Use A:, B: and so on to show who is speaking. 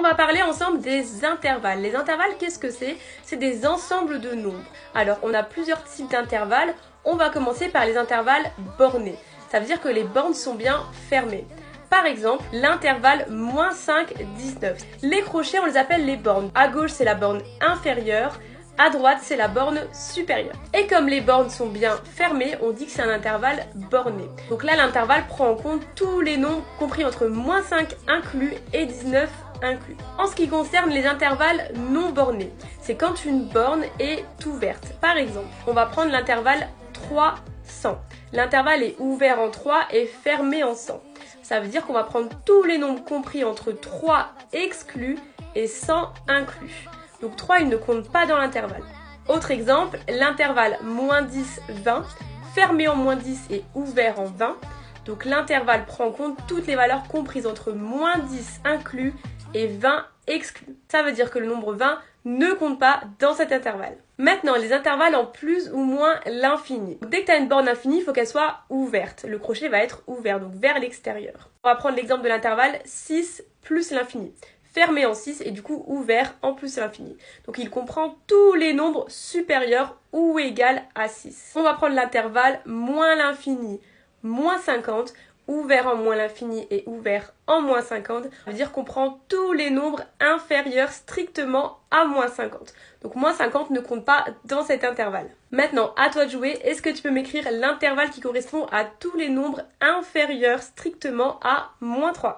A: va parler ensemble des intervalles. Les intervalles, qu'est-ce que c'est? C'est des ensembles de nombres. Alors, on a plusieurs types d'intervalles. On va commencer par les intervalles bornés. Ça veut dire que les bornes sont bien fermées. Par exemple, l'intervalle -5, 19. Les crochets, on les appelle les bornes. À gauche, c'est la borne inférieure. À droite, c'est la borne supérieure. Et comme les bornes sont bien fermées, on dit que c'est un intervalle borné. Donc là, l'intervalle prend en compte tous les nombres compris entre -5 inclus et 19 inclus. En ce qui concerne les intervalles non bornés, c'est quand une borne est ouverte. Par exemple, on va prendre l'intervalle 3, 100. L'intervalle est ouvert en 3 et fermé en 100. Ça veut dire qu'on va prendre tous les nombres compris entre 3 exclus et 100 inclus. Donc 3, il ne compte pas dans l'intervalle. Autre exemple, l'intervalle -10, 20, fermé en -10 et ouvert en 20. Donc l'intervalle prend en compte toutes les valeurs comprises entre -10 inclus et 20 exclus. Ça veut dire que le nombre 20 ne compte pas dans cet intervalle. Maintenant, les intervalles en plus ou moins l'infini. Dès que tu as une borne infinie, il faut qu'elle soit ouverte. Le crochet va être ouvert, donc vers l'extérieur. On va prendre l'exemple de l'intervalle 6 plus l'infini. Fermé en 6 et du coup ouvert en plus l'infini. Donc il comprend tous les nombres supérieurs ou égaux à 6. On va prendre l'intervalle moins l'infini, -50, ouvert en moins l'infini et ouvert en -50. Ça veut dire qu'on prend tous les nombres inférieurs strictement à -50. Donc -50 ne compte pas dans cet intervalle. Maintenant, à toi de jouer. Est-ce que tu peux m'écrire l'intervalle qui correspond à tous les nombres inférieurs strictement à -3?